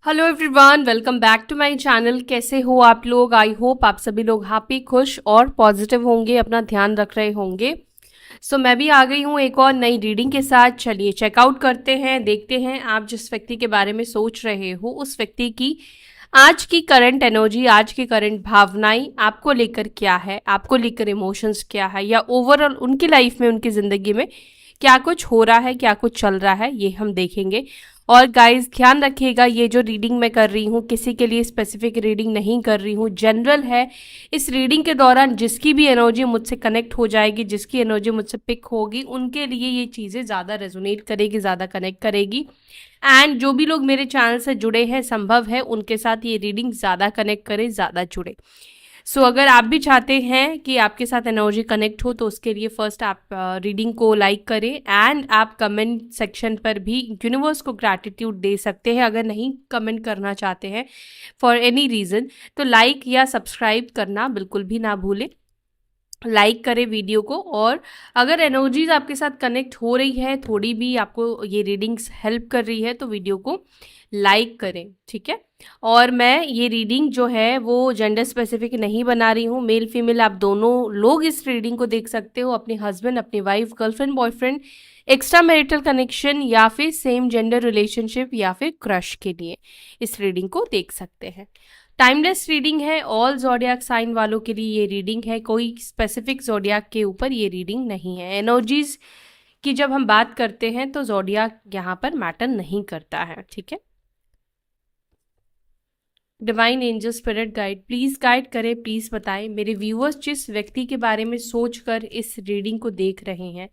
Hello everyone, welcome back to my channel. कैसे हो आप लोग? आई होप आप सभी लोग हैप्पी, खुश और पॉजिटिव होंगे, अपना ध्यान रख रहे होंगे। मैं भी आ गई हूँ एक और नई रीडिंग के साथ। चलिए चेकआउट करते हैं, देखते हैं आप जिस व्यक्ति के बारे में सोच रहे हो उस व्यक्ति की आज की करंट एनर्जी, आज की करंट भावनाएं आपको लेकर क्या है, आपको लेकर इमोशंस क्या है, या ओवरऑल उनकी लाइफ में, उनकी ज़िंदगी में क्या कुछ हो रहा है, क्या कुछ चल रहा है, ये हम देखेंगे। और गाइस ध्यान रखिएगा, ये जो रीडिंग मैं कर रही हूँ किसी के लिए स्पेसिफिक रीडिंग नहीं कर रही हूँ, जनरल है। इस रीडिंग के दौरान जिसकी भी एनर्जी मुझसे कनेक्ट हो जाएगी, जिसकी एनर्जी मुझसे पिक होगी, उनके लिए ये चीज़ें ज़्यादा रेजोनेट करेगी, ज़्यादा कनेक्ट करेगी। एंड जो भी लोग मेरे चैनल से जुड़े हैं, संभव है उनके साथ ये रीडिंग ज़्यादा कनेक्ट करे, ज़्यादा जुड़े। अगर आप भी चाहते हैं कि आपके साथ एनर्जी कनेक्ट हो तो उसके लिए फर्स्ट आप रीडिंग को लाइक करें एंड आप कमेंट सेक्शन पर भी यूनिवर्स को ग्रैटिट्यूड दे सकते हैं। अगर नहीं कमेंट करना चाहते हैं फॉर एनी रीज़न तो लाइक या सब्सक्राइब करना बिल्कुल भी ना भूलें। लाइक करें वीडियो को, और अगर एनर्जीज आपके साथ कनेक्ट हो रही है, थोड़ी भी आपको ये रीडिंग्स हेल्प कर रही है तो वीडियो को लाइक करें, ठीक है। और मैं ये रीडिंग जो है वो जेंडर स्पेसिफिक नहीं बना रही हूँ, मेल फीमेल आप दोनों लोग इस रीडिंग को देख सकते हो। अपने हस्बैंड, अपनी wife, girlfriend, boyfriend, extra marital connection या फिर सेम जेंडर रिलेशनशिप या फिर क्रश के लिए इस रीडिंग को देख सकते हैं। टाइमलेस रीडिंग है, ऑल जोडियाक साइन वालों के लिए ये रीडिंग है, कोई स्पेसिफिक जोडियाक के ऊपर ये रीडिंग नहीं है। एनर्जीज की जब हम बात करते हैं तो जोडियाक यहाँ पर मैटर नहीं करता है, ठीक है। Divine angel spirit guide please guide करें, प्लीज बताएं मेरे व्यूअर्स जिस व्यक्ति के बारे में सोचकर इस रीडिंग को देख रहे हैं,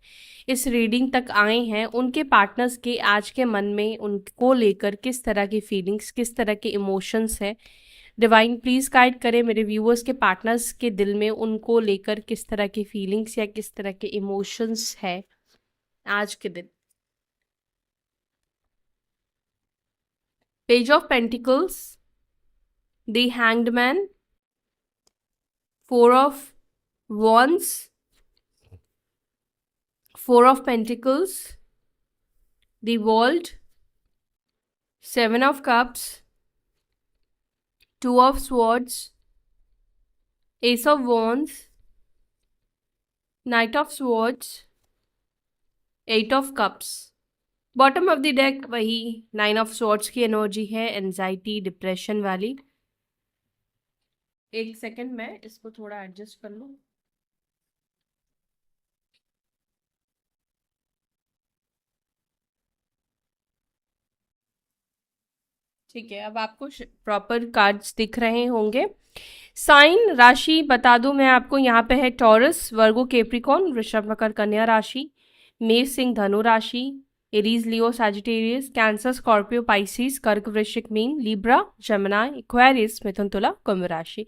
इस रीडिंग तक आए हैं, उनके पार्टनर्स के आज के मन में उनको लेकर किस तरह की फीलिंग्स, किस तरह के इमोशंस है। डिवाइन प्लीज गाइड करें मेरे व्यूअर्स के पार्टनर्स के दिल में उनको लेकर किस तरह की फीलिंग्स या किस तरह के इमोशंस है आज के दिन। Page of pentacles, the hanged man, four of wands, four of pentacles, the world, seven of cups, two of swords, ace of wands, knight of swords, eight of cups। Bottom of the deck वही nine of swords की energy है, anxiety, depression वाली। एक second मैं इसको थोड़ा adjust कर लूं। ठीक है, अब आपको प्रॉपर कार्ड्स दिख रहे होंगे। साइन राशि बता दूं मैं आपको, यहाँ पे है टॉरस, वर्गो, कैप्रिकॉर्न, वृषभ, मकर, कन्या राशि, मेष, सिंह, धनु राशि, एरीज, लियो, सैजिटेरियस, कैंसर, स्कॉर्पियो, पाइसिस, कर्क, वृश्चिक, मीन, लिब्रा, जमुनाई, एक्वेरियस, मिथुन, तुला, कुंभ राशि।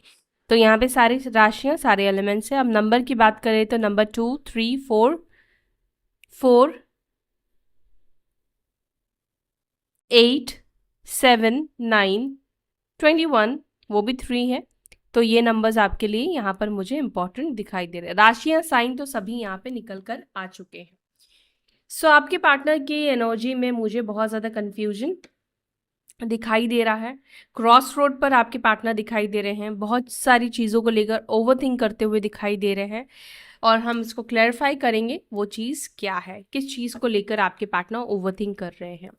तो यहाँ पे सारी राशियां, सारे एलिमेंट्स हैं। अब नंबर की बात करें तो नंबर 2, 3, 4, 4, 8, 7, 9, 21, वो भी 3 है। तो ये नंबर्स आपके लिए यहाँ पर मुझे इंपॉर्टेंट दिखाई दे रहे हैं। राशियां, साइन तो सभी यहाँ पे निकल कर आ चुके हैं। आपके पार्टनर की एनर्जी में मुझे बहुत ज़्यादा कन्फ्यूजन दिखाई दे रहा है। क्रॉस रोड पर आपके पार्टनर दिखाई दे रहे हैं, बहुत सारी चीज़ों को लेकर ओवरथिंक करते हुए दिखाई दे रहे हैं, और हम इसको क्लैरिफाई करेंगे वो चीज़ क्या है, किस चीज़ को लेकर आपके पार्टनर ओवरथिंक कर रहे हैं।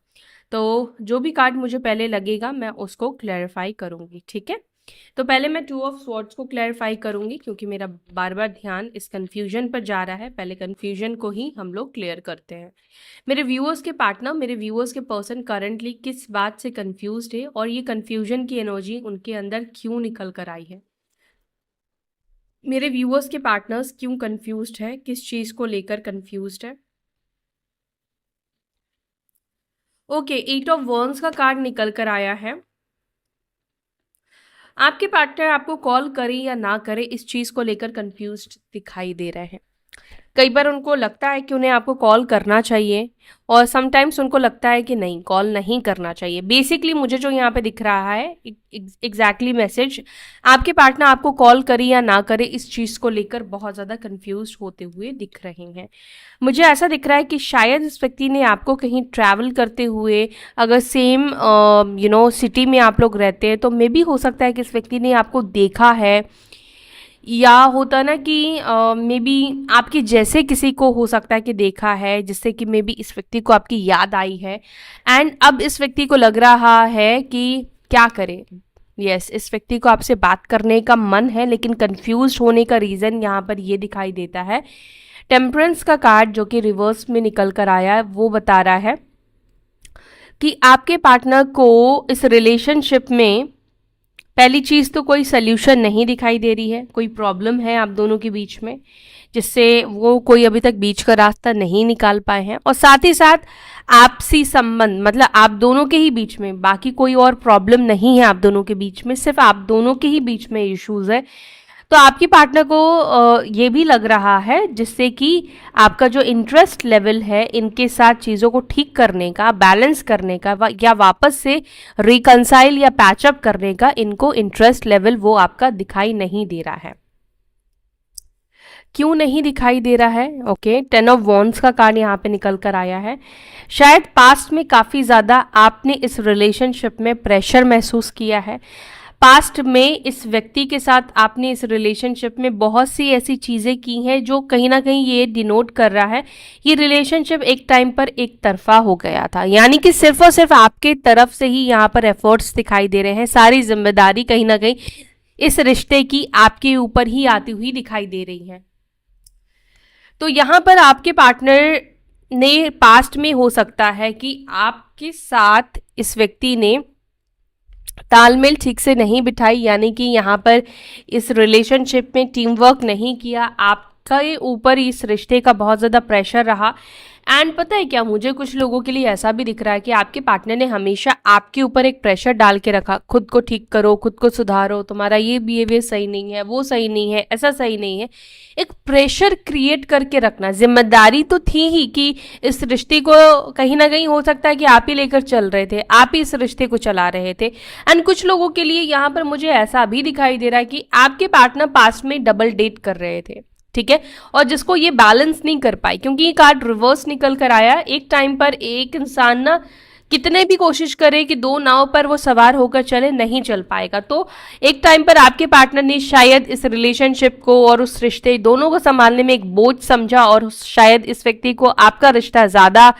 तो जो भी कार्ड मुझे पहले लगेगा मैं उसको क्लैरिफाई करूँगी, ठीक है। तो पहले मैं टू ऑफ स्वॉर्ड्स को क्लैरिफाई करूंगी क्योंकि मेरा बार बार ध्यान इस कंफ्यूजन पर जा रहा है। पहले कंफ्यूजन को ही हम लोग क्लियर करते हैं। मेरे व्यूअर्स के पार्टनर, मेरे व्यूअर्स के पर्सन करंटली किस बात से कंफ्यूज्ड है, और ये कंफ्यूजन की एनर्जी उनके अंदर क्यों निकल कर आई है। मेरे व्यूअर्स के पार्टनर्स क्यों कंफ्यूज्ड है, किस चीज़ को लेकर कंफ्यूज्ड है। ओके, 8 ऑफ wands का कार्ड निकल कर आया है। आपके पार्टनर आपको कॉल करे या ना करे इस चीज़ को लेकर कंफ्यूज्ड दिखाई दे रहे हैं। कई बार उनको लगता है कि उन्हें आपको कॉल करना चाहिए और समटाइम्स उनको लगता है कि नहीं, कॉल नहीं करना चाहिए। बेसिकली मुझे जो यहाँ पे दिख रहा है एग्जैक्टली मैसेज, आपके पार्टनर आपको कॉल करे या ना करे इस चीज़ को लेकर बहुत ज़्यादा कंफ्यूज होते हुए दिख रहे हैं। मुझे ऐसा दिख रहा है कि शायद इस व्यक्ति ने आपको कहीं ट्रैवल करते हुए, अगर सेम सिटी में आप लोग रहते हैं तो मे बी हो सकता है कि इस व्यक्ति ने आपको देखा है, या होता ना कि मे बी आपके जैसे किसी को हो सकता है कि देखा है, जिससे कि मे बी इस व्यक्ति को आपकी याद आई है एंड अब इस व्यक्ति को लग रहा है कि क्या करे। यस, इस व्यक्ति को आपसे बात करने का मन है, लेकिन कंफ्यूज होने का रीज़न यहाँ पर ये दिखाई देता है। टेम्परेंस का कार्ड जो कि रिवर्स में निकल कर आया है वो बता रहा है कि आपके पार्टनर को इस रिलेशनशिप में पहली चीज़ तो कोई सल्यूशन नहीं दिखाई दे रही है, कोई प्रॉब्लम है आप दोनों के बीच में जिससे वो कोई अभी तक बीच का रास्ता नहीं निकाल पाए हैं, और साथ ही साथ आपसी संबंध, मतलब आप दोनों के ही बीच में, बाकी कोई और प्रॉब्लम नहीं है आप दोनों के बीच में, सिर्फ आप दोनों के ही बीच में इश्यूज है। तो आपकी पार्टनर को ये भी लग रहा है जिससे कि आपका जो इंटरेस्ट लेवल है इनके साथ चीज़ों को ठीक करने का, बैलेंस करने का या वापस से रिकंसाइल या पैचअप करने का इनको इंटरेस्ट लेवल वो आपका दिखाई नहीं दे रहा है। क्यों नहीं दिखाई दे रहा है? ओके, 10 ऑफ वॉन्ड्स का कार्ड यहाँ पे निकल कर आया है। शायद पास्ट में काफ़ी ज़्यादा आपने इस रिलेशनशिप में प्रेशर महसूस किया है। पास्ट में इस व्यक्ति के साथ आपने इस रिलेशनशिप में बहुत सी ऐसी चीज़ें की हैं जो कहीं ना कहीं ये डिनोट कर रहा है ये रिलेशनशिप एक टाइम पर एक तरफा हो गया था, यानी कि सिर्फ और सिर्फ आपके तरफ से ही यहाँ पर एफर्ट्स दिखाई दे रहे हैं। सारी जिम्मेदारी कहीं ना कहीं इस रिश्ते की आपके ऊपर ही आती हुई दिखाई दे रही है। तो यहाँ पर आपके पार्टनर ने पास्ट में हो सकता है कि आपके साथ इस व्यक्ति ने तालमेल ठीक से नहीं बिठाई, यानी कि यहाँ पर इस रिलेशनशिप में टीम वर्क नहीं किया, आपके ऊपर इस रिश्ते का बहुत ज़्यादा प्रेशर रहा। एंड पता है क्या, मुझे कुछ लोगों के लिए ऐसा भी दिख रहा है कि आपके पार्टनर ने हमेशा आपके ऊपर एक प्रेशर डाल के रखा, खुद को ठीक करो, खुद को सुधारो, तुम्हारा ये बिहेवियर सही नहीं है, वो सही नहीं है, ऐसा सही नहीं है, एक प्रेशर क्रिएट करके रखना। जिम्मेदारी तो थी ही कि इस रिश्ते को कहीं ना कहीं हो सकता है कि आप ही लेकर चल रहे थे, आप ही इस रिश्ते को चला रहे थे। एंड कुछ लोगों के लिए यहाँ पर मुझे ऐसा भी दिखाई दे रहा है कि आपके पार्टनर पास्ट में डबल डेट कर रहे थे, ठीक है, और जिसको ये बैलेंस नहीं कर पाई, क्योंकि ये कार्ड रिवर्स निकल कर आया। एक टाइम पर एक इंसान ना कितने भी कोशिश करे कि दो नाव पर वो सवार होकर चले, नहीं चल पाएगा। तो एक टाइम पर आपके पार्टनर ने शायद इस रिलेशनशिप को और उस रिश्ते दोनों को संभालने में एक बोझ समझा, और शायद इस व्यक्ति को आपका रिश्ता ज़्यादा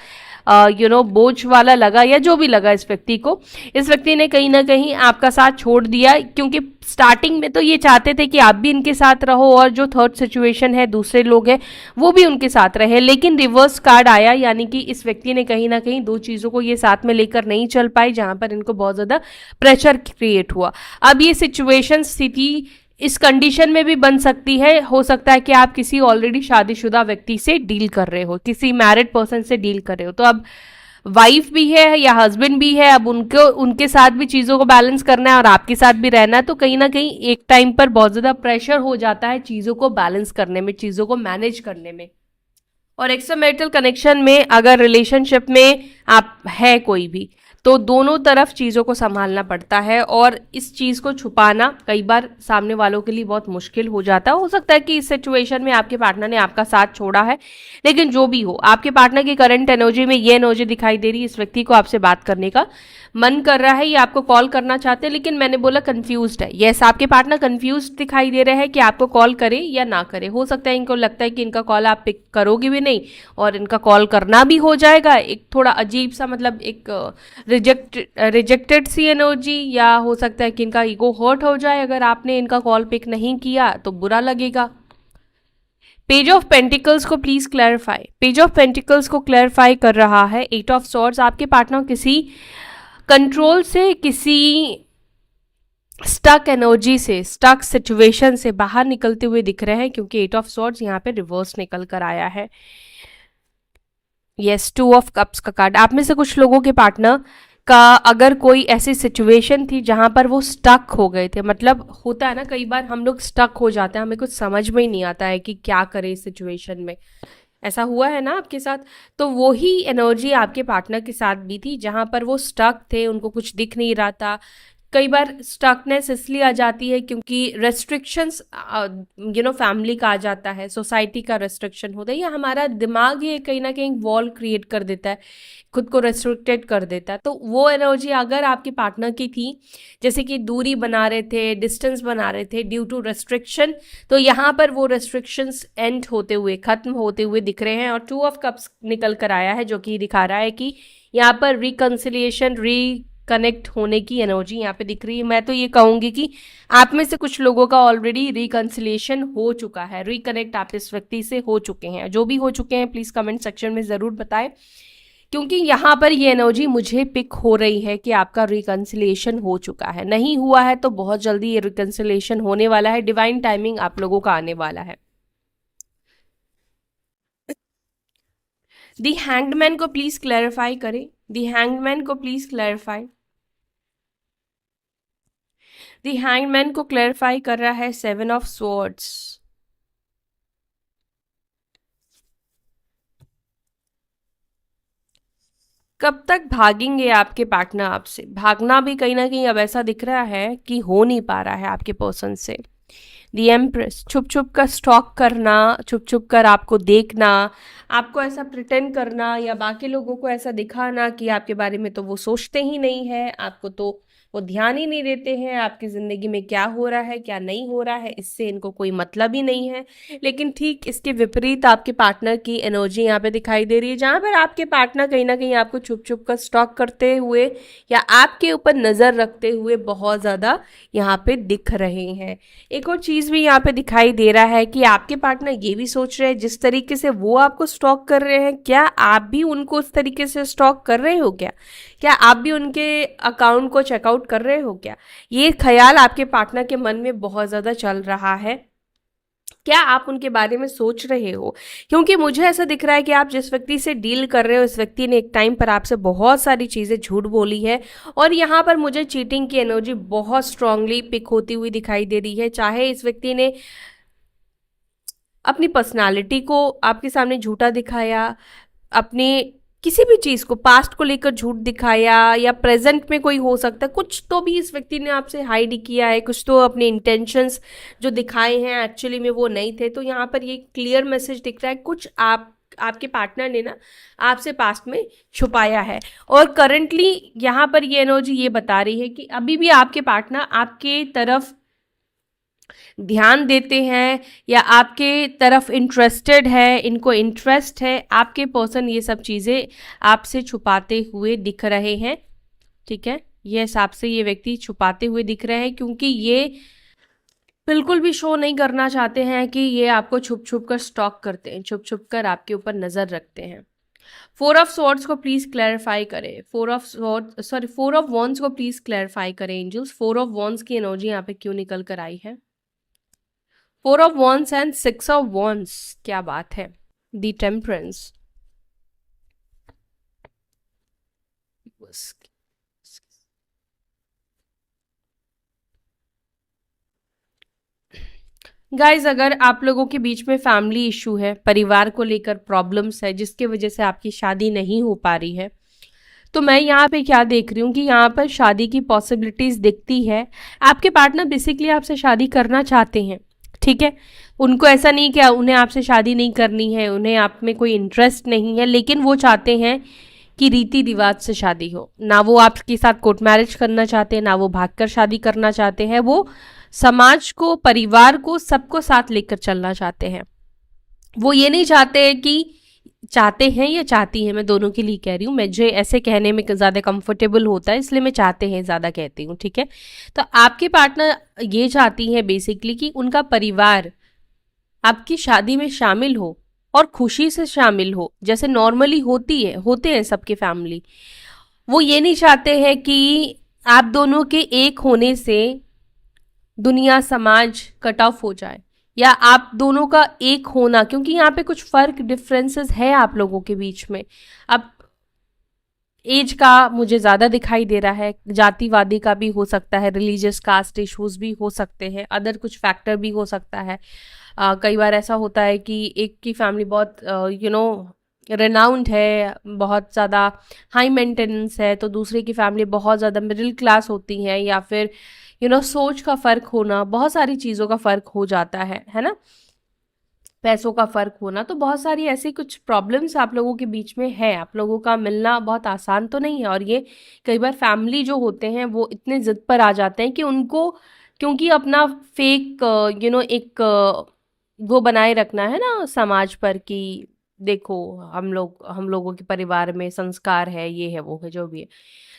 बोझ वाला लगा, या जो भी लगा इस व्यक्ति को, इस व्यक्ति ने कहीं ना कहीं आपका साथ छोड़ दिया, क्योंकि स्टार्टिंग में तो ये चाहते थे कि आप भी इनके साथ रहो और जो थर्ड सिचुएशन है, दूसरे लोग हैं वो भी उनके साथ रहे, लेकिन रिवर्स कार्ड आया, यानी कि इस व्यक्ति ने कहीं ना कहीं दो चीज़ों को ये साथ में लेकर नहीं चल पाई, जहां पर इनको बहुत ज़्यादा प्रेशर क्रिएट हुआ। अब ये सिचुएशन स्थिति इस कंडीशन में भी बन सकती है, हो सकता है कि आप किसी ऑलरेडी शादीशुदा व्यक्ति से डील कर रहे हो, किसी मैरिड पर्सन से डील कर रहे हो, तो अब वाइफ भी है या हस्बैंड भी है, अब उनके साथ भी चीज़ों को बैलेंस करना है और आपके साथ भी रहना है, तो कहीं ना कहीं एक टाइम पर बहुत ज़्यादा प्रेशर हो जाता है चीज़ों को बैलेंस करने में, चीज़ों को मैनेज करने में। और एक्स्ट्रा मैरिटल कनेक्शन में अगर रिलेशनशिप में आप है कोई भी, तो दोनों तरफ चीज़ों को संभालना पड़ता है, और इस चीज़ को छुपाना कई बार सामने वालों के लिए बहुत मुश्किल हो जाता है। हो सकता है कि इस सिचुएशन में आपके पार्टनर ने आपका साथ छोड़ा है, लेकिन जो भी हो, आपके पार्टनर की करंट एनर्जी में ये एनर्जी दिखाई दे रही है, इस व्यक्ति को आपसे बात करने का मन कर रहा है, ये आपको कॉल करना चाहते हैं, लेकिन मैंने बोला कंफ्यूज्ड है। यस, आपके पार्टनर कंफ्यूज्ड दिखाई दे रहे हैं कि आपको कॉल करे या ना करे। हो सकता है इनको लगता है कि इनका कॉल आप पिक करोगे भी नहीं और इनका कॉल करना भी हो जाएगा, एक थोड़ा अजीब सा, मतलब एक रिजेक्टेड सी एनर्जी, या हो सकता है कि इनका ईगो हर्ट हो जाए अगर आपने इनका कॉल पिक नहीं किया तो बुरा लगेगा। पेज ऑफ पेंटिकल्स को please clarify, page of pentacles को क्लैरिफाई कर रहा है 8 ऑफ सॉर्ड्स। आपके पार्टनर किसी कंट्रोल से, किसी स्टक एनर्जी से, स्टक सिचुएशन से बाहर निकलते हुए दिख रहे हैं, क्योंकि 8 ऑफ सॉर्ड्स यहाँ पे रिवर्स निकल कर आया है। यस, 2 ऑफ कप्स का कार्ड। आप में से कुछ लोगों के पार्टनर का अगर कोई ऐसी सिचुएशन थी जहाँ पर वो स्टक हो गए थे, मतलब होता है ना कई बार हम लोग स्टक हो जाते हैं, हमें कुछ समझ में ही नहीं आता है कि क्या करें इस सिचुएशन में। ऐसा हुआ है ना आपके साथ? तो वो ही एनर्जी आपके पार्टनर के साथ भी थी, जहाँ पर वो स्टक थे, उनको कुछ दिख नहीं रहा था। कई बार स्टकनेस इसलिए आ जाती है क्योंकि रेस्ट्रिक्शंस फैमिली का आ जाता है, सोसाइटी का रेस्ट्रिक्शन होता है, या हमारा दिमाग ही कहीं ना कहीं वॉल क्रिएट कर देता है, खुद को रेस्ट्रिक्टेड कर देता है। तो वो एनर्जी अगर आपके पार्टनर की थी, जैसे कि दूरी बना रहे थे, डिस्टेंस बना रहे थे ड्यू टू रेस्ट्रिक्शन, तो यहाँ पर वो रेस्ट्रिक्शंस एंड होते हुए, खत्म होते हुए दिख रहे हैं। और 2 ऑफ कप्स निकल कर आया है जो कि दिखा रहा है कि यहाँ पर रिकन्सिलिएशन, कनेक्ट होने की एनर्जी यहाँ पे दिख रही है। मैं तो ये कहूँगी कि आप में से कुछ लोगों का ऑलरेडी रिकन्सिलिएशन हो चुका है, रिकनेक्ट आप इस व्यक्ति से हो चुके हैं। जो भी हो चुके हैं प्लीज़ कमेंट सेक्शन में ज़रूर बताएं, क्योंकि यहाँ पर ये एनर्जी मुझे पिक हो रही है कि आपका रिकन्सिलिएशन हो चुका है। नहीं हुआ है तो बहुत जल्दी ये रिकन्सिलिएशन होने वाला है, डिवाइन टाइमिंग आप लोगों का आने वाला है। दी हैंग्ड को प्लीज क्लैरिफाई करें, दी हैंग्ड को प्लीज क्लैरिफाई। दी हैंग्ड को क्लैरिफाई कर रहा है 7 ऑफ स्वॉर्ड्स। कब तक भागेंगे आपके पार्टनर आपसे? भागना भी कहीं ना कहीं अब ऐसा दिख रहा है कि हो नहीं पा रहा है आपके पर्सन से। दी एम्प्रेस, छुप छुप कर स्टॉक करना, छुप छुप कर आपको देखना, आपको ऐसा प्रिटेंड करना या बाकी लोगों को ऐसा दिखाना कि आपके बारे में तो वो सोचते ही नहीं है, आपको तो वो ध्यान ही नहीं देते हैं, आपकी ज़िंदगी में क्या हो रहा है क्या नहीं हो रहा है इससे इनको कोई मतलब ही नहीं है। लेकिन ठीक इसके विपरीत आपके पार्टनर की एनर्जी यहाँ पे दिखाई दे रही है, जहाँ पर आपके पार्टनर कहीं ना कहीं आपको छुप छुप कर स्टॉक करते हुए या आपके ऊपर नज़र रखते हुए बहुत ज़्यादा यहाँ पे दिख रहे हैं। एक और चीज़ भी यहाँ पे दिखाई दे रहा है कि आपके पार्टनर ये भी सोच रहे हैं जिस तरीके से वो आपको स्टॉक कर रहे हैं, क्या आप भी उनको उस तरीके से स्टॉक कर रहे हो क्या? क्या आप भी उनके अकाउंट को चेकआउट कर रहे हो क्या? ये ख्याल आपके पार्टनर के मन में बहुत ज़्यादा चल रहा है। क्या आप उनके बारे में सोच रहे हो? क्योंकि मुझे ऐसा दिख रहा है कि आप जिस व्यक्ति से डील कर रहे हो, इस व्यक्ति ने एक टाइम पर आपसे बहुत सारी चीज़ें झूठ बोली है, और यहाँ पर मुझे चीटिंग की एनर्जी बहुत स्ट्रांगली पिक होती हुई दिखाई दे रही है। चाहे इस व्यक्ति ने अपनी पर्सनालिटी को आपके सामने झूठा दिखाया, अपने किसी भी चीज़ को, पास्ट को लेकर झूठ दिखाया, या प्रेजेंट में कोई हो सकता है, कुछ तो भी इस व्यक्ति ने आपसे हाइड किया है, कुछ तो अपने इंटेंशंस जो दिखाए हैं एक्चुअली में वो नहीं थे। तो यहाँ पर ये क्लियर मैसेज दिख रहा है, कुछ आपके पार्टनर ने ना आपसे पास्ट में छुपाया है। और करंटली यहाँ पर ये एनर्जी ये बता रही है कि अभी भी आपके पार्टनर आपके तरफ ध्यान देते हैं या आपके तरफ इंटरेस्टेड है, इनको इंटरेस्ट है। आपके पर्सन ये सब चीज़ें आपसे छुपाते हुए दिख रहे हैं, ठीक है? ये हिसाब से ये व्यक्ति छुपाते हुए दिख रहे हैं, क्योंकि ये बिल्कुल भी शो नहीं करना चाहते हैं कि ये आपको छुप छुप कर स्टॉक करते हैं, छुप छुप कर आपके ऊपर नज़र रखते हैं। 4 ऑफ स्वॉर्ड्स को प्लीज़ क्लैरिफाई करें। 4 ऑफ वॉन्ड्स को प्लीज़ क्लैरिफाई करें एंजल्स। 4 ऑफ वॉन्ड्स की एनर्जी यहाँ पे क्यों निकल कर आई है? 4 of wands and 6 of wands, क्या बात है। दी टेम्परेंस, गाइज अगर आप लोगों के बीच में फैमिली इशू है, परिवार को लेकर प्रॉब्लम्स है जिसकी वजह से आपकी शादी नहीं हो पा रही है, तो मैं यहाँ पे क्या देख रही हूँ कि यहाँ पर शादी की पॉसिबिलिटीज़ दिखती है। आपके पार्टनर बेसिकली आपसे शादी करना चाहते हैं, ठीक है? उनको ऐसा नहीं कि उन्हें आपसे शादी नहीं करनी है, उन्हें आप में कोई इंटरेस्ट नहीं है, लेकिन वो चाहते हैं कि रीति रिवाज से शादी हो। ना वो आपके साथ कोर्ट मैरिज करना चाहते हैं, ना वो भागकर शादी करना चाहते हैं। वो समाज को, परिवार को, सबको साथ लेकर चलना चाहते हैं। वो ये नहीं चाहते हैं कि, चाहते हैं या चाहती हैं, मैं दोनों के लिए कह रही हूँ, मुझे ऐसे कहने में ज़्यादा कंफर्टेबल होता है इसलिए मैं चाहते हैं ज़्यादा कहती हूँ, ठीक है? तो आपके पार्टनर ये चाहती है बेसिकली कि उनका परिवार आपकी शादी में शामिल हो और खुशी से शामिल हो, जैसे नॉर्मली होते हैं सबके फैमिली। वो ये नहीं चाहते हैं कि आप दोनों के एक होने से दुनिया, समाज कट ऑफ हो जाए, या आप दोनों का एक होना, क्योंकि यहाँ पे कुछ फ़र्क, डिफरेंसेस है आप लोगों के बीच में। अब एज का मुझे ज़्यादा दिखाई दे रहा है, जातिवादी का भी हो सकता है, रिलीजियस कास्ट इश्यूज भी हो सकते हैं, अदर कुछ फैक्टर भी हो सकता है। कई बार ऐसा होता है कि एक की फैमिली बहुत रेनाउंड है, बहुत ज़्यादा हाई मेंटेनेंस है, तो दूसरे की फैमिली बहुत ज़्यादा मिडिल क्लास होती है, या फिर सोच का फ़र्क होना, बहुत सारी चीज़ों का फ़र्क हो जाता है ना, पैसों का फ़र्क होना, तो बहुत सारी ऐसी कुछ प्रॉब्लम्स आप लोगों के बीच में है। आप लोगों का मिलना बहुत आसान तो नहीं है, और ये कई बार फैमिली जो होते हैं वो इतने ज़िद पर आ जाते हैं कि उनको, क्योंकि अपना फेक एक वो बनाए रखना है ना समाज पर, कि देखो हम लोगों के परिवार में संस्कार है, ये है वो है जो भी है।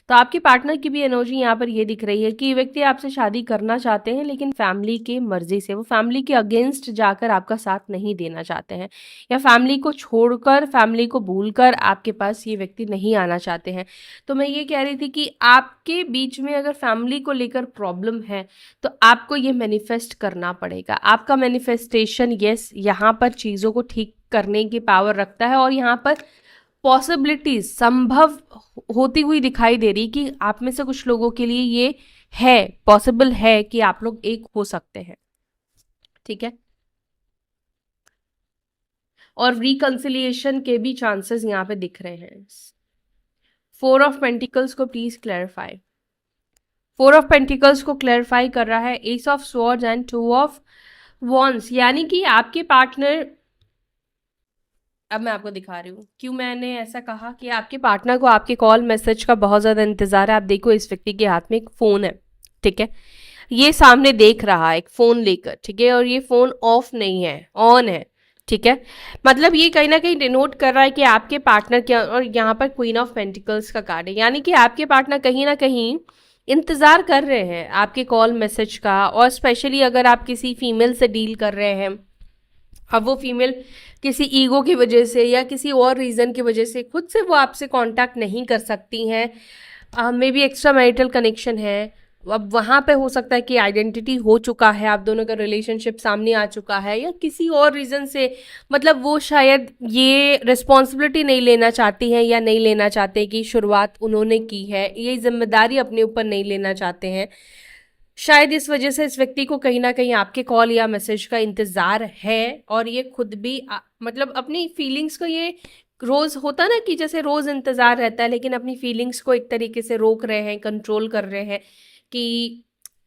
तो आपके पार्टनर की भी एनर्जी यहाँ पर ये दिख रही है कि ये व्यक्ति आपसे शादी करना चाहते हैं, लेकिन फैमिली की मर्जी से, वो फैमिली के अगेंस्ट जाकर आपका साथ नहीं देना चाहते हैं, या फैमिली को छोड़कर, फैमिली को भूलकर आपके पास ये व्यक्ति नहीं आना चाहते हैं। तो मैं ये कह रही थी कि आपके बीच में अगर फैमिली को लेकर प्रॉब्लम है, तो आपको ये मैनिफेस्ट करना पड़ेगा। आपका मैनिफेस्टेशन यस यहाँ पर चीज़ों को ठीक करने की पावर रखता है, और यहाँ पर पॉसिबिलिटीज संभव होती हुई दिखाई दे रही कि आप में से कुछ लोगों के लिए ये है, पॉसिबल है कि आप लोग एक हो सकते हैं। ठीक है, और रिकंसिलिएशन के भी चांसेस यहाँ पे दिख रहे हैं। 4 ऑफ पेंटिकल्स को प्लीज क्लैरिफाई। 4 ऑफ पेंटिकल्स को क्लैरिफाई कर रहा है S of swords and 2 of wands, यानी कि आपके पार्टनर, अब मैं आपको दिखा रही हूँ क्यों मैंने ऐसा कहा कि आपके पार्टनर को आपके कॉल मैसेज का बहुत ज़्यादा इंतज़ार है। आप देखो इस व्यक्ति के हाथ में एक फ़ोन है, ठीक है, ये सामने देख रहा है एक फ़ोन लेकर, ठीक है, और ये फ़ोन ऑफ नहीं है, ऑन है, ठीक है। मतलब ये कहीं ना कहीं डिनोट कर रहा है कि आपके पार्टनर क्या, और यहाँ पर क्वीन ऑफ पेंटिकल्स का कार्ड है, यानी कि आपके पार्टनर कहीं ना कहीं इंतज़ार कर रहे हैं आपके कॉल मैसेज का। और स्पेशली अगर आप किसी फीमेल से डील कर रहे हैं, अब वो फीमेल किसी ईगो की वजह से या किसी और रीज़न की वजह से खुद से वो आपसे कांटेक्ट नहीं कर सकती हैं, may be extra marital connection है, अब वहाँ पे हो सकता है कि आइडेंटिटी हो चुका है, आप दोनों का रिलेशनशिप सामने आ चुका है, या किसी और रीज़न से, मतलब वो शायद ये रिस्पॉन्सिबिलिटी नहीं लेना चाहती हैं, या नहीं लेना चाहते कि शुरुआत उन्होंने की है, ये जिम्मेदारी अपने ऊपर नहीं लेना चाहते हैं। शायद इस वजह से इस व्यक्ति को कहीं ना कहीं आपके कॉल या मैसेज का इंतज़ार है, और ये खुद भी मतलब अपनी फीलिंग्स को, ये रोज़ होता ना कि जैसे रोज़ इंतज़ार रहता है, लेकिन अपनी फीलिंग्स को एक तरीके से रोक रहे हैं, कंट्रोल कर रहे हैं, कि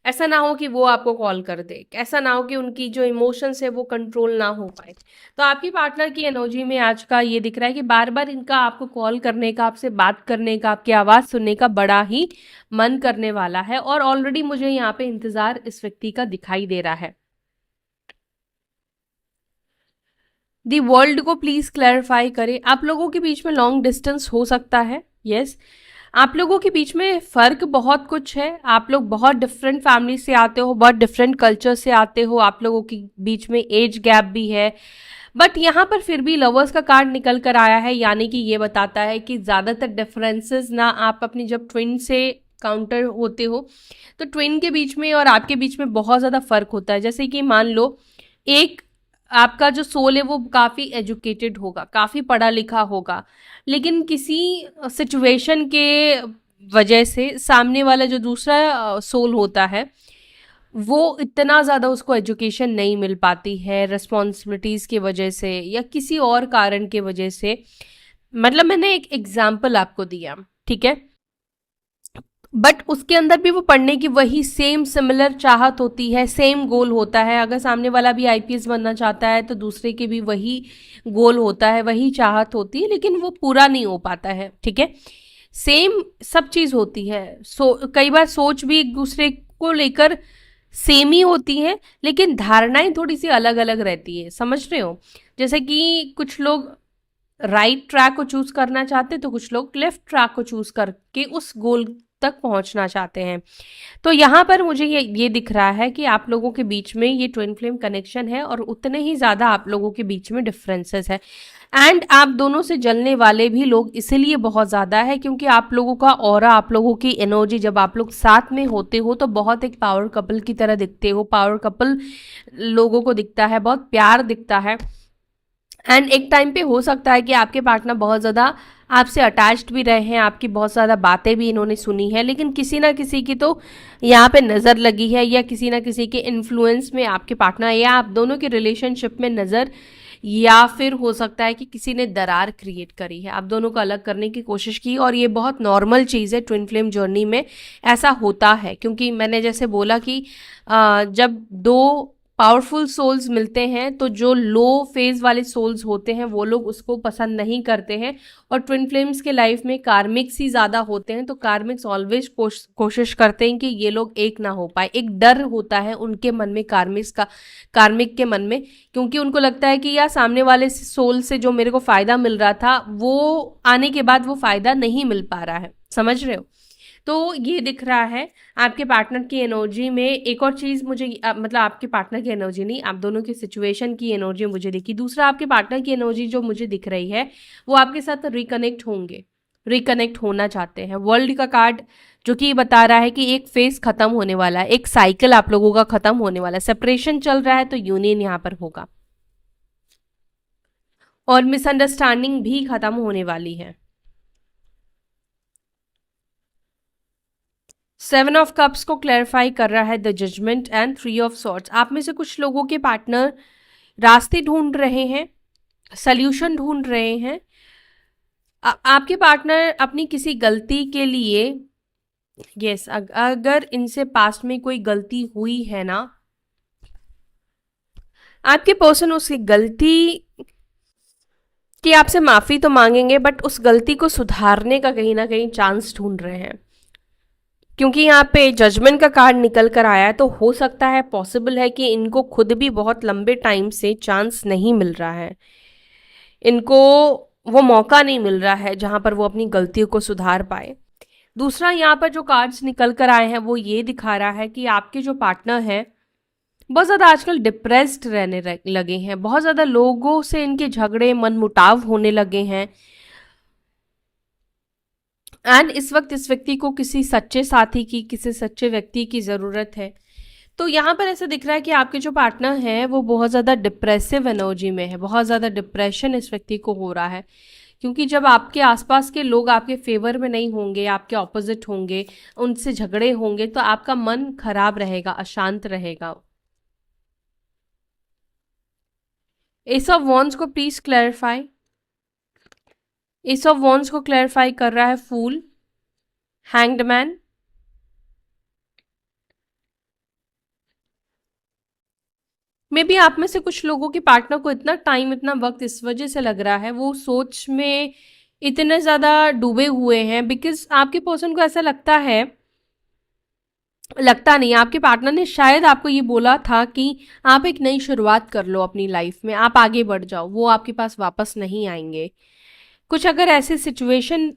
ऐसा ना हो कि वो आपको कॉल कर दे, ऐसा ना हो कि उनकी जो इमोशंस है वो कंट्रोल ना हो पाए। तो आपकी पार्टनर की एनर्जी में आज का ये दिख रहा है कि बार बार इनका आपको कॉल करने का, आपसे बात करने का, आपकी आवाज़ सुनने का बड़ा ही मन करने वाला है, और ऑलरेडी मुझे यहाँ पे इंतज़ार इस व्यक्ति का दिखाई दे रहा है। दी वर्ल्ड को प्लीज क्लैरिफाई करें। आप लोगों के बीच में लॉन्ग डिस्टेंस हो सकता है, यस। आप लोगों के बीच में फ़र्क बहुत कुछ है, आप लोग बहुत डिफरेंट फैमिली से आते हो, बहुत डिफरेंट कल्चर से आते हो, आप लोगों के बीच में एज गैप भी है, बट यहाँ पर फिर भी लवर्स का कार्ड निकल कर आया है, यानी कि ये बताता है कि ज़्यादातर डिफरेंसेस ना, आप अपनी जब ट्विन से काउंटर होते हो तो ट्विन के बीच में और आपके बीच में बहुत ज़्यादा फ़र्क होता है। जैसे कि मान लो एक, आपका जो सोल है वो काफ़ी एजुकेटेड होगा, काफ़ी पढ़ा लिखा होगा, लेकिन किसी सिचुएशन के वजह से सामने वाला जो दूसरा सोल होता है वो इतना ज़्यादा उसको एजुकेशन नहीं मिल पाती है, रिस्पॉन्सिबिलिटीज़ की वजह से या किसी और कारण की वजह से। मतलब मैंने एक एग्जाम्पल आपको दिया, ठीक है, बट उसके अंदर भी वो पढ़ने की वही सेम सिमिलर चाहत होती है, सेम गोल होता है। अगर सामने वाला भी आईपीएस बनना चाहता है तो दूसरे के भी वही गोल होता है, वही चाहत होती है, लेकिन वो पूरा नहीं हो पाता है, ठीक है। सेम सब चीज़ होती है, कई बार सोच भी एक दूसरे को लेकर सेम ही होती है, लेकिन धारणाएं थोड़ी सी अलग अलग रहती है, समझ रहे हो। जैसे कि कुछ लोग राइट ट्रैक को चूज करना चाहते हैं, तो कुछ लोग लेफ्ट ट्रैक को चूज करके उस गोल तक पहुंचना चाहते हैं। तो यहाँ पर मुझे ये दिख रहा है कि आप लोगों के बीच में ये ट्विन फ्लेम कनेक्शन है, और उतने ही ज़्यादा आप लोगों के बीच में डिफरेंसेस है। एंड आप दोनों से जलने वाले भी लोग इसीलिए बहुत ज़्यादा है क्योंकि आप लोगों का ऑरा, आप लोगों की एनर्जी, जब आप लोग साथ में होते हो तो बहुत एक पावर कपल की तरह दिखते हो, पावर कपल लोगों को दिखता है, बहुत प्यार दिखता है। एंड एक टाइम पे हो सकता है कि आपके पार्टनर बहुत ज़्यादा आपसे अटैच्ड भी रहे हैं, आपकी बहुत ज़्यादा बातें भी इन्होंने सुनी है, लेकिन किसी ना किसी की तो यहाँ पे नज़र लगी है, या किसी ना किसी के इन्फ्लुएंस में आपके पार्टनर या आप दोनों के रिलेशनशिप में नज़र, या फिर हो सकता है कि किसी ने दरार क्रिएट करी है, आप दोनों को अलग करने की कोशिश की। और ये बहुत नॉर्मल चीज़ है, ट्विन फ्लेम जर्नी में ऐसा होता है, क्योंकि मैंने जैसे बोला कि जब दो पावरफुल सोल्स मिलते हैं तो जो लो फेज वाले सोल्स होते हैं वो लोग उसको पसंद नहीं करते हैं, और ट्विन फ्लेम्स के लाइफ में कार्मिक्स ही ज़्यादा होते हैं, तो कार्मिक्स ऑलवेज कोशिश करते हैं कि ये लोग एक ना हो पाए। एक डर होता है उनके मन में, कार्मिक के मन में, क्योंकि उनको लगता है कि यार सामने वाले सोल से जो मेरे को फ़ायदा मिल रहा था वो आने के बाद वो फ़ायदा नहीं मिल पा रहा है, समझ रहे हो। तो ये दिख रहा है आपके पार्टनर की एनर्जी में। एक और चीज़ मुझे मतलब आपके पार्टनर की एनर्जी नहीं, आप दोनों की सिचुएशन की एनर्जी मुझे दिखी। दूसरा, आपके पार्टनर की एनर्जी जो मुझे दिख रही है वो आपके साथ रिकनेक्ट होंगे, रिकनेक्ट होना चाहते हैं। वर्ल्ड का कार्ड जो कि बता रहा है कि एक फेज खत्म होने वाला है, एक साइकिल आप लोगों का खत्म होने वाला है, सेपरेशन चल रहा है तो यूनियन यहाँ पर होगा, और मिसअंडरस्टैंडिंग भी खत्म होने वाली है। 7 ऑफ कप्स को क्लैरिफाई कर रहा है the judgement and 3 of swords. आप में से कुछ लोगों के पार्टनर रास्ते ढूंढ रहे हैं, सल्यूशन ढूंढ रहे हैं। आपके पार्टनर अपनी किसी गलती के लिए, यस, अगर इनसे पास्ट में कोई गलती हुई है ना, आपके पर्सन उसकी गलती की आपसे माफी तो मांगेंगे, बट उस गलती को सुधारने का कहीं ना कहीं चांस ढूंढ रहे हैं, क्योंकि यहाँ पे जजमेंट का कार्ड निकल कर आया है। तो हो सकता है, पॉसिबल है कि इनको खुद भी बहुत लंबे टाइम से चांस नहीं मिल रहा है, इनको वो मौका नहीं मिल रहा है जहां पर वो अपनी गलतियों को सुधार पाए। दूसरा, यहाँ पर जो कार्ड्स निकल कर आए हैं वो ये दिखा रहा है कि आपके जो पार्टनर हैं बहुत ज़्यादा आजकल डिप्रेस्ड रहने लगे हैं, बहुत ज़्यादा लोगों से इनके झगड़े मनमुटाव होने लगे हैं, एंड इस वक्त इस व्यक्ति को किसी सच्चे साथी की, किसी सच्चे व्यक्ति की ज़रूरत है। तो यहाँ पर ऐसा दिख रहा है कि आपके जो पार्टनर हैं वो बहुत ज़्यादा डिप्रेसिव एनर्जी में है, बहुत ज़्यादा डिप्रेशन इस व्यक्ति को हो रहा है, क्योंकि जब आपके आसपास के लोग आपके फेवर में नहीं होंगे, आपके ऑपोजिट होंगे, उनसे झगड़े होंगे, तो आपका मन खराब रहेगा, अशांत रहेगा। एस ऑफ वॉन्ड्स को please clarify. S of wands को क्लैरिफाई कर रहा है फूल, हैंग्ड मैन, मे बी आप में से कुछ लोगों के पार्टनर को इतना टाइम, इतना वक्त इस वजह से लग रहा है, वो सोच में इतने ज़्यादा डूबे हुए हैं, बिकॉज आपके पर्सन को ऐसा लगता है, लगता नहीं, आपके पार्टनर ने शायद आपको ये बोला था कि आप एक नई शुरुआत कर लो अपनी लाइफ में, आप आगे बढ़ जाओ, वो आपके पास वापस नहीं आएंगे। कुछ अगर ऐसी सिचुएशन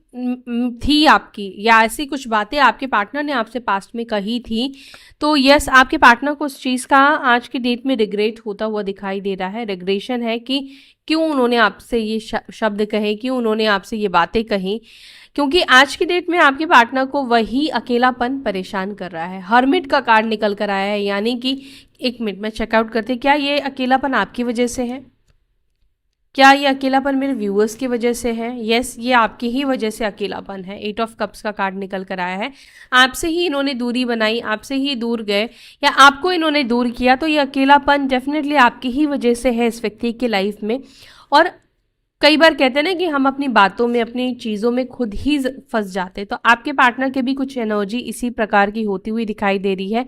थी आपकी, या ऐसी कुछ बातें आपके पार्टनर ने आपसे पास्ट में कही थी, तो यस, आपके पार्टनर को उस चीज़ का आज की डेट में रिग्रेट होता हुआ दिखाई दे रहा है। रिग्रेशन है कि क्यों उन्होंने आपसे ये शब्द कहे, क्यों उन्होंने आपसे ये बातें कही, क्योंकि आज की डेट में आपके पार्टनर को वही अकेलापन परेशान कर रहा है। हर्मिट का कार्ड निकल कर आया है, यानी कि एक मिनट में चेकआउट करते, क्या ये अकेलापन आपकी वजह से है? क्या ये अकेलापन मेरे व्यूअर्स की वजह से है? यस, ये आपकी ही वजह से अकेलापन है। 8 ऑफ कप्स का कार्ड निकल कर आया है। आपसे ही इन्होंने दूरी बनाई, आपसे ही दूर गए, या आपको इन्होंने दूर किया, तो ये अकेलापन डेफिनेटली आपकी ही वजह से है इस व्यक्ति की लाइफ में। और कई बार कहते हैं ना कि हम अपनी बातों में, अपनी चीज़ों में खुद ही फंस जाते हैं, तो आपके पार्टनर के भी कुछ एनर्जी इसी प्रकार की होती हुई दिखाई दे रही है।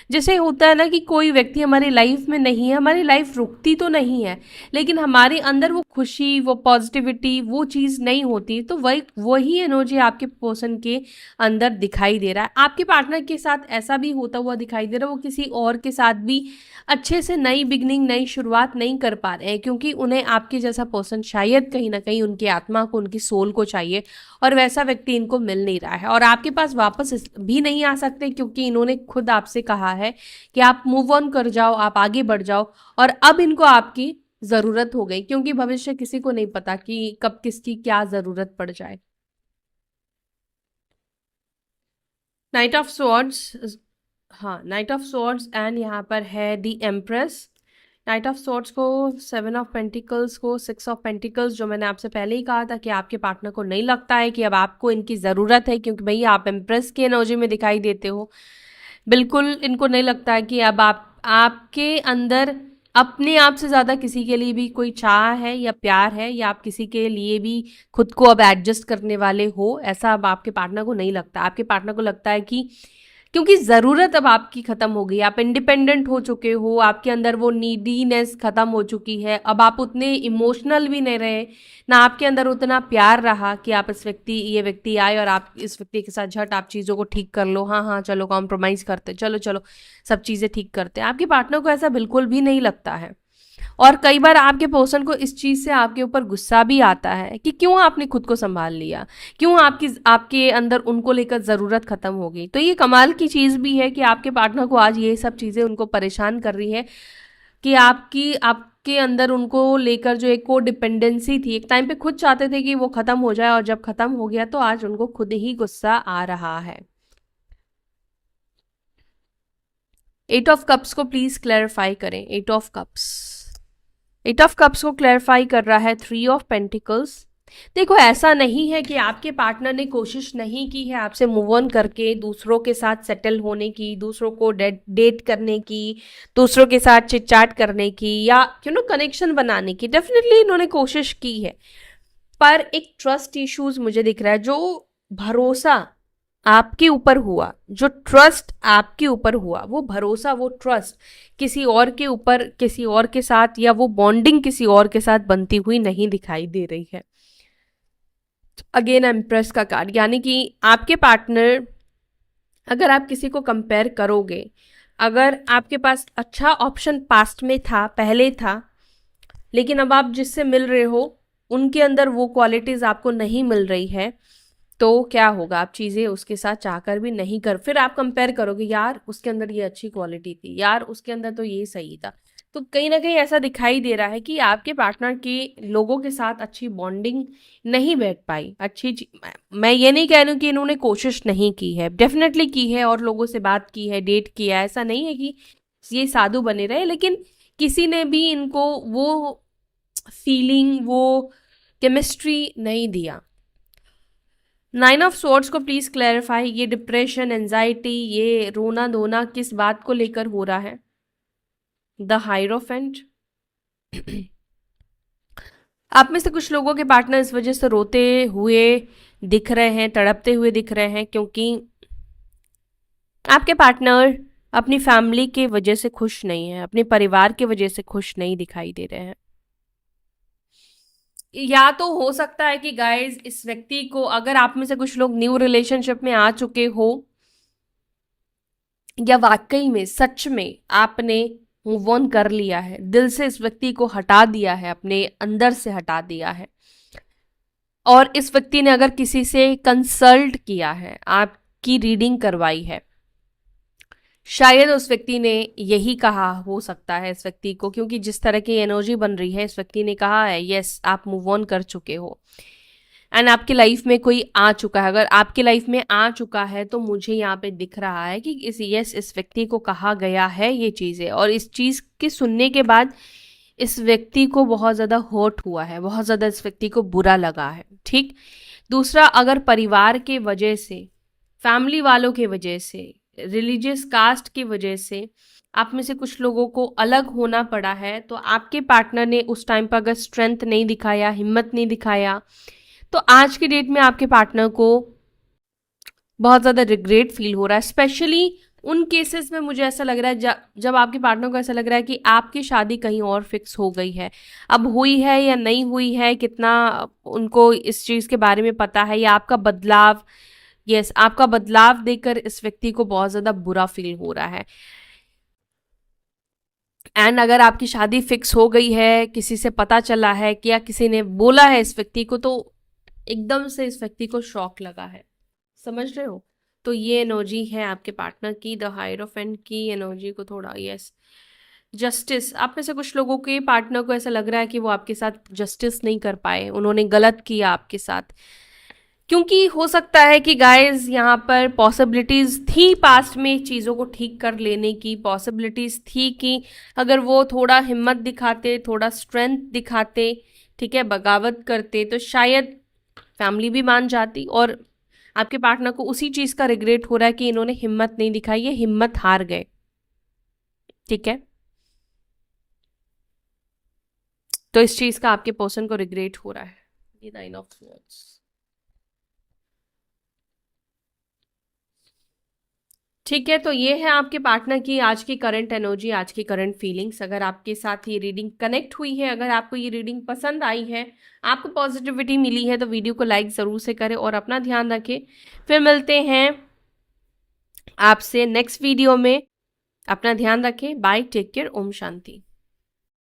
जैसे होता है ना कि कोई व्यक्ति हमारी लाइफ में नहीं है, हमारी लाइफ रुकती तो नहीं है, लेकिन हमारे अंदर वो खुशी, वो पॉजिटिविटी, वो चीज़ नहीं होती, तो वही एनर्जी आपके पर्सन के अंदर दिखाई दे रहा है। आपके पार्टनर के साथ ऐसा भी होता हुआ दिखाई दे रहा है, वो किसी और के साथ भी अच्छे से नई बिगनिंग, नई शुरुआत नहीं कर पा रहे हैं, क्योंकि उन्हें आपके जैसा पर्सन शायद कहीं ना कहीं उनकी आत्मा को, उनकी सोल को चाहिए, और वैसा व्यक्ति इनको मिल नहीं रहा है, और आपके पास वापस भी नहीं आ सकते, क्योंकि इन्होंने खुद आपसे कहा है कि आप मूव ऑन कर जाओ, आप आगे बढ़ जाओ, और अब इनको आपकी ज़रूरत हो गई, क्योंकि भविष्य किसी को नहीं पता कि कब किसकी क्या ज़रूरत पड़ जाए। नाइट ऑफ स्वॉर्ड्स, हाँ, नाइट ऑफ स्वॉर्ड्स, एंड यहाँ पर है the empress. Night of swords को, 7 ऑफ पेंटिकल्स को, 6 ऑफ पेंटिकल्स, जो मैंने आपसे पहले ही कहा था कि आपके पार्टनर को नहीं लगता है कि अब आपको इनकी ज़रूरत है, क्योंकि भई आप एम्प्रेस की एनर्जी में दिखाई देते हो। बिल्कुल इनको नहीं लगता है कि अब आपके अंदर अपने आप से ज़्यादा किसी के लिए भी कोई चाह है या प्यार है, या आप किसी के लिए भी खुद को अब एडजस्ट करने वाले हो, ऐसा अब आपके पार्टनर को नहीं लगता। आपके पार्टनर को लगता है कि क्योंकि ज़रूरत अब आपकी ख़त्म हो गई, आप इंडिपेंडेंट हो चुके हो, आपके अंदर वो नीडीनेस ख़त्म हो चुकी है, अब आप उतने इमोशनल भी नहीं रहे, ना आपके अंदर उतना प्यार रहा कि आप ये व्यक्ति आए और आप इस व्यक्ति के साथ झट आप चीज़ों को ठीक कर लो, हाँ हाँ चलो कॉम्प्रोमाइज़ करते, चलो चलो सब चीज़ें ठीक करते। आपके पार्टनर को ऐसा बिल्कुल भी नहीं लगता है। और कई बार आपके पर्सन को इस चीज़ से आपके ऊपर गुस्सा भी आता है कि क्यों आपने खुद को संभाल लिया, क्यों आपके अंदर उनको लेकर ज़रूरत ख़त्म हो गई। तो ये कमाल की चीज़ भी है कि आपके पार्टनर को आज ये सब चीज़ें उनको परेशान कर रही है कि आपके अंदर उनको लेकर जो एक को डिपेंडेंसी थी, एक टाइम पे खुद चाहते थे कि वो ख़त्म हो जाए, और जब ख़त्म हो गया तो आज उनको खुद ही गुस्सा आ रहा है। 8 ऑफ कप्स को प्लीज़ क्लैरिफाई करें। 8 ऑफ कप्स को क्लैरिफाई कर रहा है 3 ऑफ पेंटिकल्स। देखो ऐसा नहीं है कि आपके पार्टनर ने कोशिश नहीं की है आपसे मूव ऑन करके दूसरों के साथ सेटल होने की, दूसरों को डेट करने की, दूसरों के साथ चिट चैट करने की, या कनेक्शन बनाने की। डेफिनेटली इन्होंने कोशिश की है, पर एक ट्रस्ट इश्यूज मुझे दिख रहा है। जो भरोसा आपके ऊपर हुआ, जो ट्रस्ट आपके ऊपर हुआ, वो भरोसा, वो ट्रस्ट किसी और के ऊपर, किसी और के साथ, या वो बॉन्डिंग किसी और के साथ बनती हुई नहीं दिखाई दे रही है। अगेन एम्प्रेस का कार्ड, यानी कि आपके पार्टनर, अगर आप किसी को कंपेयर करोगे, अगर आपके पास अच्छा ऑप्शन पास्ट में था, पहले था, लेकिन अब आप जिससे मिल रहे हो उनके अंदर वो क्वालिटीज़ आपको नहीं मिल रही है, तो क्या होगा, आप चीज़ें उसके साथ चाहकर भी नहीं कर, फिर आप कंपेयर करोगे, यार उसके अंदर ये अच्छी क्वालिटी थी, यार उसके अंदर तो ये सही था। तो कहीं ना कहीं ऐसा दिखाई दे रहा है कि आपके पार्टनर के लोगों के साथ अच्छी बॉन्डिंग नहीं बैठ पाई। मैं ये नहीं कह रही हूँ कि इन्होंने कोशिश नहीं की है, डेफिनेटली की है, और लोगों से बात की है, डेट किया है, ऐसा नहीं है कि ये साधु बने रहे, लेकिन किसी ने भी इनको वो फीलिंग, वो केमिस्ट्री नहीं दिया। 9 ऑफ स्वॉर्ड्स को प्लीज क्लैरिफाई, ये डिप्रेशन, एंजाइटी, ये रोना धोना किस बात को लेकर हो रहा है। द हायरोफेंट, आप में से कुछ लोगों के पार्टनर इस वजह से रोते हुए दिख रहे हैं, तड़पते हुए दिख रहे हैं, क्योंकि आपके पार्टनर अपनी फैमिली के वजह से खुश नहीं है, अपने परिवार की वजह से खुश नहीं दिखाई दे रहे हैं। या तो हो सकता है कि गाइज इस व्यक्ति को, अगर आप में से कुछ लोग न्यू रिलेशनशिप में आ चुके हो, या वाकई में सच में आपने मूव ऑन कर लिया है, दिल से इस व्यक्ति को हटा दिया है, अपने अंदर से हटा दिया है, और इस व्यक्ति ने अगर किसी से कंसल्ट किया है, आपकी रीडिंग करवाई है, शायद उस व्यक्ति ने यही कहा हो सकता है इस व्यक्ति को, क्योंकि जिस तरह की एनर्जी बन रही है, इस व्यक्ति ने कहा है यस आप मूव ऑन कर चुके हो, एंड आपकी लाइफ में कोई आ चुका है। अगर आपकी लाइफ में आ चुका है तो मुझे यहाँ पे दिख रहा है कि इस व्यक्ति को कहा गया है ये चीज़ें, और इस चीज़ के सुनने के बाद इस व्यक्ति को बहुत ज़्यादा हर्ट हुआ है, बहुत ज़्यादा इस व्यक्ति को बुरा लगा है। ठीक। दूसरा, अगर परिवार के वजह से, फैमिली वालों के वजह से, रिलीजियस कास्ट की वजह से आप में से कुछ लोगों को अलग होना पड़ा है, तो आपके पार्टनर ने उस टाइम पर अगर स्ट्रेंथ नहीं दिखाया, हिम्मत नहीं दिखाया, तो आज की डेट में आपके पार्टनर को बहुत ज़्यादा रिग्रेट फील हो रहा है। स्पेशली उन केसेस में मुझे ऐसा लग रहा है जब आपके पार्टनर को ऐसा लग रहा है कि आपकी शादी कहीं और फिक्स हो गई है, अब हुई है या नहीं हुई है, कितना उनको इस चीज़ के बारे में पता है, या आपका बदलाव, आपका बदलाव देखकर इस व्यक्ति को बहुत ज़्यादा बुरा फील हो रहा है। एंड अगर आपकी शादी फिक्स हो गई है, किसी से पता चला है कि या किसी ने बोला है इस व्यक्ति को, तो एकदम से इस व्यक्ति को शॉक लगा है। समझ रहे हो? तो ये एनर्जी है आपके पार्टनर की, द हायरोफेंट की एनर्जी को थोड़ा, जस्टिस, आप में से कुछ लोगों के पार्टनर को ऐसा लग रहा है कि वो आपके साथ जस्टिस नहीं कर पाए, उन्होंने गलत किया आपके साथ, क्योंकि हो सकता है कि गाइस यहाँ पर पॉसिबिलिटीज़ थी पास्ट में चीज़ों को ठीक कर लेने की, पॉसिबिलिटीज़ थी कि अगर वो थोड़ा हिम्मत दिखाते, थोड़ा स्ट्रेंथ दिखाते, ठीक है, बगावत करते, तो शायद फैमिली भी मान जाती। और आपके पार्टनर को उसी चीज़ का रिग्रेट हो रहा है कि इन्होंने हिम्मत नहीं दिखाई, ये हिम्मत हार गए, ठीक है। तो इस चीज़ का आपके पर्सन को रिग्रेट हो रहा है। ये 9 ऑफ स्वॉर्ड्स, ठीक है। तो ये है आपके पार्टनर की आज की करंट एनर्जी, आज की करंट फीलिंग्स। अगर आपके साथ ये रीडिंग कनेक्ट हुई है, अगर आपको ये रीडिंग पसंद आई है, आपको पॉजिटिविटी मिली है, तो वीडियो को लाइक ज़रूर से करें और अपना ध्यान रखें। फिर मिलते हैं आपसे नेक्स्ट वीडियो में। अपना ध्यान रखें। Bye, take care, Om Shanti.